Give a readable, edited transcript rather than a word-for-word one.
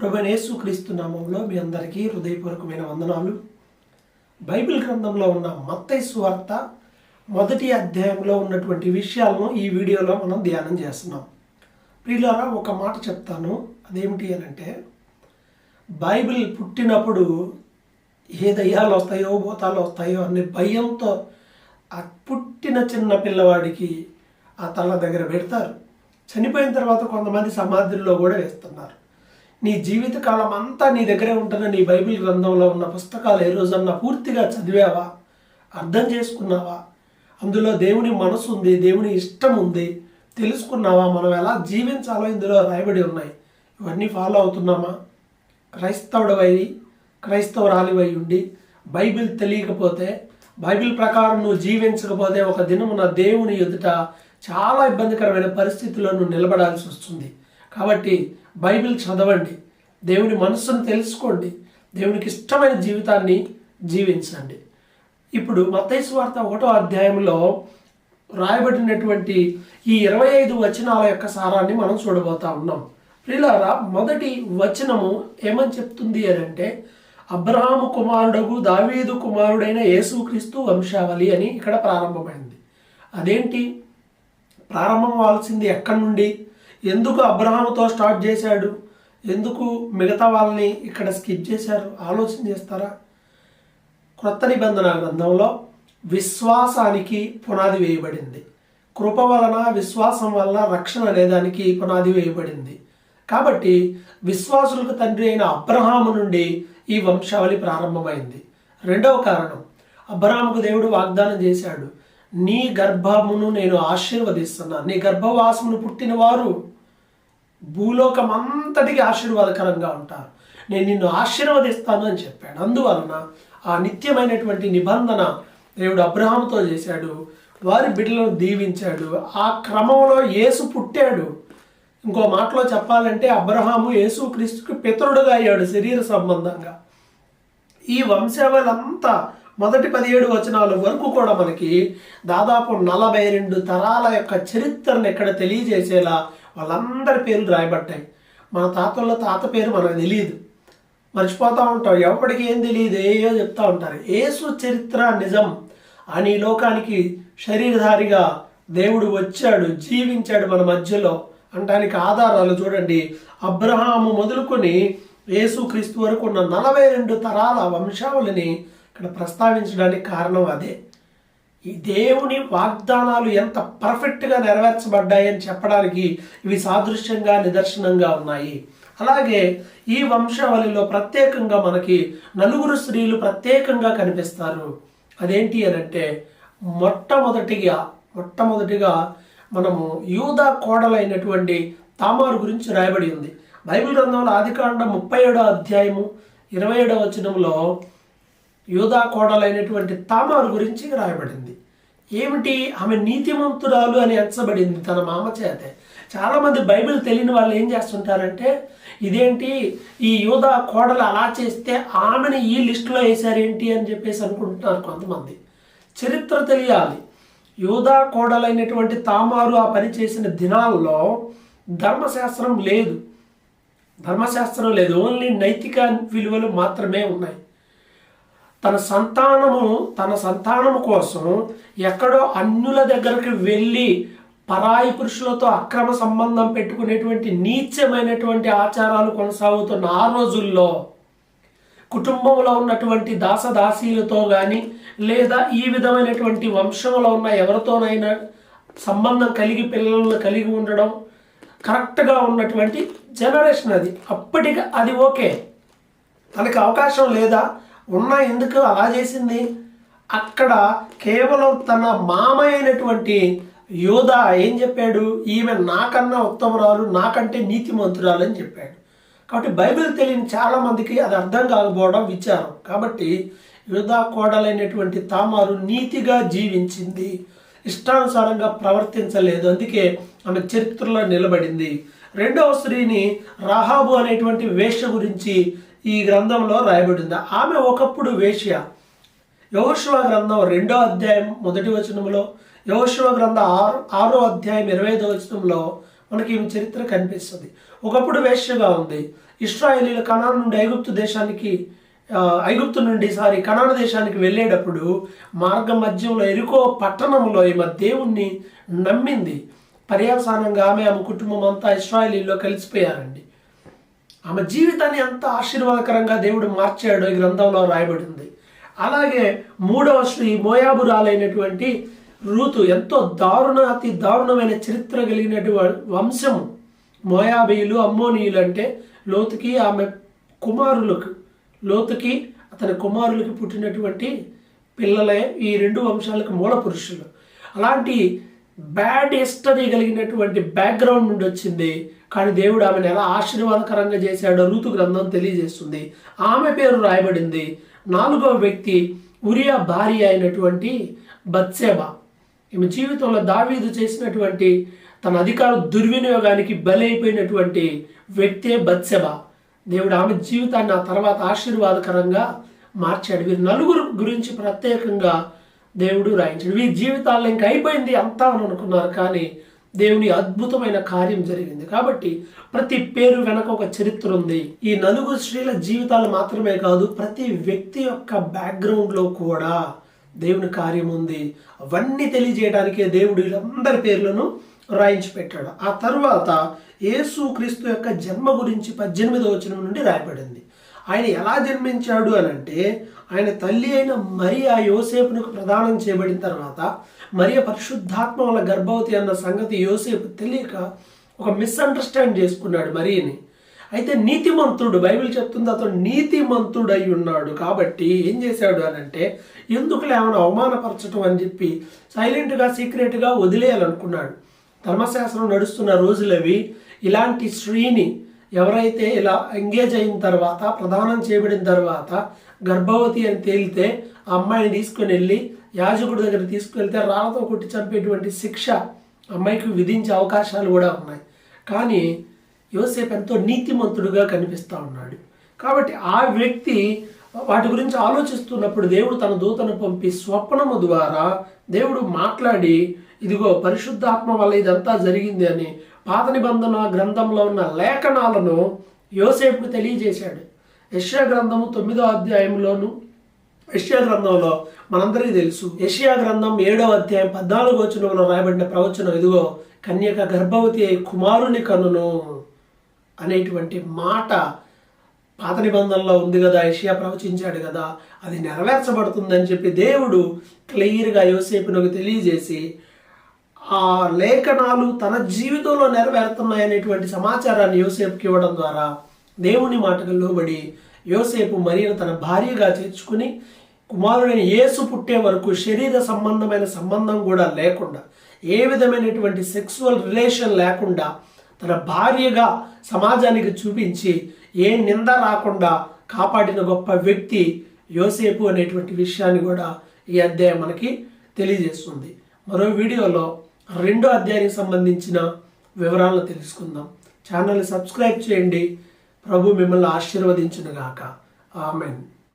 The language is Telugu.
ప్రభువైన యేసుక్రీస్తు నామములో మీ అందరికీ హృదయపూర్వకమైన వందనాలు. బైబిల్ గ్రంథంలో ఉన్న మత్తయి సువార్త 1వ అధ్యాయంలో ఉన్నటువంటి విషయాలను ఈ వీడియోలో మనం ధ్యానం చేస్తున్నాం. ప్రియులారా, ఒక మాట చెప్తాను. అదేమిటి అని అంటే, బైబిల్ పుట్టినప్పుడు ఏ దయ్యాలు వస్తాయో భూతాలు వస్తాయో అనే భయంతో ఆ పుట్టిన చిన్న పిల్లవాడికి ఆ తల దగ్గర పెడతారు. చనిపోయిన తర్వాత కొంతమంది సమాధుల్లో కూడా వేస్తున్నారు. నీ జీవితకాలం అంతా నీ దగ్గరే ఉంటున్న నీ బైబిల్ గ్రంథంలో ఉన్న పుస్తకాలు ఏ రోజన్నా పూర్తిగా చదివావా, అర్థం చేసుకున్నావా, అందులో దేవుని మనసు ఉంది, దేవుని ఇష్టం ఉంది, తెలుసుకున్నావా, మనం ఎలా జీవించాలో ఇందులో రాయబడి ఉన్నాయి. ఇవన్నీ ఫాలో అవుతున్నామా? క్రైస్తవురాలివై ఉండి బైబిల్ తెలియకపోతే, బైబిల్ ప్రకారం నువ్వు జీవించకపోతే ఒక దినమున దేవుని ఎదుట చాలా ఇబ్బందికరమైన పరిస్థితుల్లో నువ్వు నిలబడాల్సి వస్తుంది. కాబట్టి బైబిల్ చదవండి, దేవుని మనస్సును తెలుసుకోండి, దేవునికి ఇష్టమైన జీవితాన్ని జీవించండి. ఇప్పుడు మత్తయి సువార్త 1వ అధ్యాయంలో రాయబడినటువంటి ఈ 25 వచనాల యొక్క సారాన్ని మనం చూడబోతా ఉన్నాం. ప్రియులారా, మొదటి వచనము ఏమని చెప్తుంది అని అంటే, అబ్రహాము కుమారుడగు దావీదు కుమారుడైన యేసుక్రీస్తు వంశావళి అని ఇక్కడ ప్రారంభమైంది. అదేంటి ప్రారంభం అవ్వాల్సింది? ఎక్కడి నుండి? ఎందుకు అబ్రహాముతో స్టార్ట్ చేశాడు? ఎందుకు మిగతా వాళ్ళని ఇక్కడ స్కిప్ చేశారు? ఆలోచన చేస్తారా? క్రొత్త నిబంధన గ్రంథంలో విశ్వాసానికి పునాది వేయబడింది. కృప వలన, విశ్వాసం వలన రక్షణ అనేదానికి పునాది వేయబడింది. కాబట్టి విశ్వాసులకు తండ్రి అయిన అబ్రహాము నుండి ఈ వంశావళి ప్రారంభమైంది. రెండవ కారణం, అబ్రహాముకు దేవుడు వాగ్దానం చేశాడు, నీ గర్భమును నేను ఆశీర్వదిస్తున్నాను, నీ గర్భవాసమును పుట్టిన వారు భూలోకం అంతటికి ఆశీర్వాదకరంగా ఉంటారు, నేను నిన్ను ఆశీర్వదిస్తాను అని చెప్పాడు. అందువలన ఆ నిత్యమైనటువంటి నిబంధన దేవుడు అబ్రహాముతో చేశాడు, వారి బిడ్డలను దీవించాడు. ఆ క్రమంలో యేసు పుట్టాడు. ఇంకో మాటలో చెప్పాలంటే అబ్రహాము యేసుక్రీస్తుకి పితరుడుగా అయ్యాడు శరీర సంబంధంగా. ఈ వంశావళి అంతా మొదటి 17 వచనాల వరకు కూడా మనకి దాదాపు 42 తరాల యొక్క చరిత్రను ఇక్కడ తెలియజేసేలా వాళ్ళందరి పేర్లు రాయబడ్డాయి. మన తాతల తాత పేరు మనకు తెలియదు, మర్చిపోతూ ఉంటాం, ఎవరికి ఏం తెలియదు, ఏయో చెప్తూ ఉంటారు. యేసు చరిత్ర నిజం అని లోకానికి శరీరధారిగా దేవుడు వచ్చాడు, జీవించాడు మన మధ్యలో అనడానికి ఆధారాలు చూడండి. అబ్రహాము మొదలుకొని యేసుక్రీస్తు వరకు ఉన్న 42 తరాల వంశావళిని ఇక్కడ ప్రస్తావించడానికి కారణం అదే. ఈ దేవుని వాగ్దానాలు ఎంత పర్ఫెక్ట్గా నెరవేర్చబడ్డాయని చెప్పడానికి ఇవి సాదృశ్యంగా, నిదర్శనంగా ఉన్నాయి. అలాగే ఈ వంశావళిలో ప్రత్యేకంగా మనకి 4 స్త్రీలు ప్రత్యేకంగా కనిపిస్తారు. అదేంటి అని అంటే, మొట్టమొదటిగా మనము యూదా కోడలైనటువంటి తామారు గురించి రాయబడి ఉంది. బైబిల్ గ్రంథంలో ఆదికాండం 37వ అధ్యాయము 27వ వచనంలో యూదా కోడలైనటువంటి తామారు గురించి రాయబడింది. ఏమిటి? ఆమె నీతిమంతురాలు అని ఎంచబడింది తన మామ చేతే. చాలామంది బైబిల్ తెలియని వాళ్ళు ఏం చేస్తుంటారంటే, ఇదేంటి ఈ యూదా కోడలు అలా చేస్తే ఆమెను ఈ లిస్టులో వేశారేంటి అని చెప్పేసి అనుకుంటున్నారు కొంతమంది. చరిత్ర తెలియాలి. యూదా కోడలైనటువంటి తామారు ఆ పని చేసిన దినాల్లో ధర్మశాస్త్రం లేదు, ఓన్లీ నైతిక విలువలు మాత్రమే ఉన్నాయి. తన సంతానము కోసం ఎక్కడో అన్యుల దగ్గరికి వెళ్ళి పరాయి పురుషులతో అక్రమ సంబంధం పెట్టుకునేటువంటి నీచమైనటువంటి ఆచారాలు కొనసాగుతున్న ఆ రోజుల్లో కుటుంబంలో ఉన్నటువంటి దాసదాసీలతో కానీ, లేదా ఈ విధమైనటువంటి వంశంలో ఉన్న ఎవరితోనైనా సంబంధం కలిగి పిల్లలను కలిగి ఉండడం కరెక్ట్గా ఉన్నటువంటి జనరేషన్ అది. అప్పటికి అది ఓకే, తనకి అవకాశం లేదా? ఉన్నా ఎందుకు అలా చేసింది? అక్కడ కేవలం తన మామ అయినటువంటి యోధా ఏం చెప్పాడు? ఈమె నాకన్నా ఉత్తమరాలు, నాకంటే నీతిమంతురాలు అని చెప్పాడు. కాబట్టి బైబిల్ తెలియని చాలామందికి అది అర్థం కాకపోవడం విచారం. కాబట్టి యూదా కోడలైనటువంటి తామారు నీతిగా జీవించింది, ఇష్టానుసారంగా ప్రవర్తించలేదు, అందుకే ఆమె చరిత్రలో నిలబడింది. రెండవ స్త్రీని రాహాబు అనేటువంటి వేశ్య గురించి ఈ గ్రంథంలో రాయబడింది. ఆమె ఒకప్పుడు వేశ్య. యెహోషువ గ్రంథం 2వ అధ్యాయం 1వ వచనంలో, యెహోషువ గ్రంథం 6వ అధ్యాయం 25వ వచనంలో మనకి ఈమె చరిత్ర కనిపిస్తుంది. ఒకప్పుడు వేశ్యగా ఉంది. ఇశ్రాయేలీల కనాను నుండి కనాను దేశానికి వెళ్ళేటప్పుడు మార్గ మధ్యంలో ఎరికో పట్టణంలో ఈమె దేవుణ్ణి నమ్మింది. పర్యవసానంగా ఆమె కుటుంబం అంతా ఇశ్రాయేలీల్లో కలిసిపోయారండి. ఆమె జీవితాన్ని అంత ఆశీర్వాదకరంగా దేవుడు మార్చాడు ఈ గ్రంథంలో రాయబడింది. అలాగే మూడవ స్త్రీ మోయాబురాలైనటువంటి రూతు, ఎంతో అతి దారుణమైన చరిత్ర కలిగినటువంటి వంశము. మోయాబీయులు, అమ్మోనీయులు అంటే లోతుకి అతని కుమారులకి పుట్టినటువంటి పిల్లలే ఈ రెండు వంశాలకు మూల పురుషులు. అలాంటి బ్యాడ్ హిస్టరీ కలిగినటువంటి బ్యాక్గ్రౌండ్ నుండి వచ్చింది. కానీ దేవుడు ఆమెను ఎలా ఆశీర్వాదకరంగా చేశాడో రూతు గ్రంథం తెలియజేస్తుంది. ఆమె పేరు రాయబడింది. 4వ వ్యక్తి ఉరియా భార్య అయినటువంటి బత్షెబ. ఈమె జీవితంలో దావీదు చేసినటువంటి తన అధికార దుర్వినియోగానికి బలైపోయినటువంటి వ్యక్తే బత్షెబ. దేవుడు ఆమె జీవితాన్ని ఆ తర్వాత ఆశీర్వాదకరంగా మార్చాడు. వీరు నలుగురు గురించి ప్రత్యేకంగా దేవుడు రాయించాడు. వీరి జీవితాల్లో ఇంకా అయిపోయింది అంతా అని అనుకున్నారు, కానీ దేవుని అద్భుతమైన కార్యం జరిగింది. కాబట్టి ప్రతి పేరు వెనక ఒక చరిత్ర ఉంది. ఈ 4 స్త్రీల జీవితాలు మాత్రమే కాదు, ప్రతి వ్యక్తి యొక్క బ్యాక్గ్రౌండ్లో కూడా దేవుని కార్యం ఉంది. అవన్నీ తెలియజేయడానికే దేవుడు వీళ్ళందరి పేర్లను రాయించి పెట్టాడు. ఆ తర్వాత యేసు క్రీస్తు యొక్క జన్మ గురించి 18వ వచనం నుండి రాయబడింది. ఆయన ఎలా జన్మించాడు అని అంటే, ఆయన తల్లి అయిన మరియా యోసేపునకు ప్రదానం చేయబడిన తర్వాత మరియ పరిశుద్ధాత్మ వల్ల గర్భవతి అన్న సంగతి యోసేపు తెలియక ఒక మిస్అండర్స్టాండ్ చేసుకున్నాడు మరియని. అయితే నీతిమంతుడు, బైబిల్ చెప్తుంది అతడు నీతిమంతుడు అయి ఉన్నాడు. కాబట్టి ఏం చేశాడు అని అంటే, ఎందుకులే ఏమైనా అవమానపరచడం అని చెప్పి సైలెంట్గా సీక్రెట్గా వదిలేయాలనుకున్నాడు. ధర్మశాస్త్రం నడుస్తున్న రోజులవి. ఇలాంటి స్త్రీని ఎవరైతే ఇలా ఎంగేజ్ అయిన తర్వాత, ప్రదానం చేయబడిన తర్వాత గర్భవతి అని తేలితే ఆ అమ్మాయిని తీసుకుని వెళ్ళి యాజకుడి దగ్గర తీసుకువెళ్తే రాళ్ళతో కొట్టి చంపేటువంటి శిక్ష అమ్మాయికి విధించే అవకాశాలు కూడా ఉన్నాయి. కానీ యోసేపు ఎంతో నీతిమంతుడుగా కనిపిస్తూ ఉన్నాడు. కాబట్టి ఆ వ్యక్తి వాటి గురించి ఆలోచిస్తున్నప్పుడు దేవుడు తన దూతను పంపి స్వప్నము ద్వారా దేవుడు మాట్లాడి, ఇదిగో పరిశుద్ధాత్మ వల్ల ఇదంతా జరిగింది అని పాత నిబంధన గ్రంథంలో ఉన్న లేఖనాలను యోసేపుకు తెలియజేశాడు. యెషయా గ్రంథము 9వ అధ్యాయంలోను, యెషయా గ్రంథంలో మనందరికీ తెలుసు, యెషయా గ్రంథం 7వ అధ్యాయం 14వ వచనంలో రాయబడిన ప్రవచనం, ఇదిగో కన్యక గర్భవతి అయి కుమారుని కనును అనేటువంటి మాట పాత నిబంధనలో ఉంది కదా, యెషయా ప్రవచించాడు కదా, అది నెరవేర్చబడుతుందని చెప్పి దేవుడు క్లియర్గా యోసేపునకు తెలియజేసి ఆ లేఖనాలు తన జీవితంలో నెరవేరుతున్నాయనేటువంటి సమాచారాన్ని యోసేపుకి ఇవ్వడం ద్వారా దేవుని మాటకు లోబడి యోసేపు మరియను తన భార్యగా చేర్చుకుని కుమారుడైన యేసు పుట్టే వరకు శరీర సంబంధమైన సంబంధం కూడా లేకుండా, ఏ విధమైనటువంటి సెక్సువల్ రిలేషన్ లేకుండా తన భార్యగా సమాజానికి చూపించి ఏ నింద రాకుండా కాపాడిన గొప్ప వ్యక్తి యోసేపు అనేటువంటి విషయాన్ని కూడా ఈ అధ్యాయం మనకి తెలియజేస్తుంది. మరో వీడియోలో 2వ అధ్యాయానికి సంబంధించిన వివరాలను తెలుసుకుందాం. ఛానల్ని సబ్స్క్రైబ్ చేయండి. ప్రభు మిమ్మల్ని ఆశీర్వదించును గాక. ఆమెన్.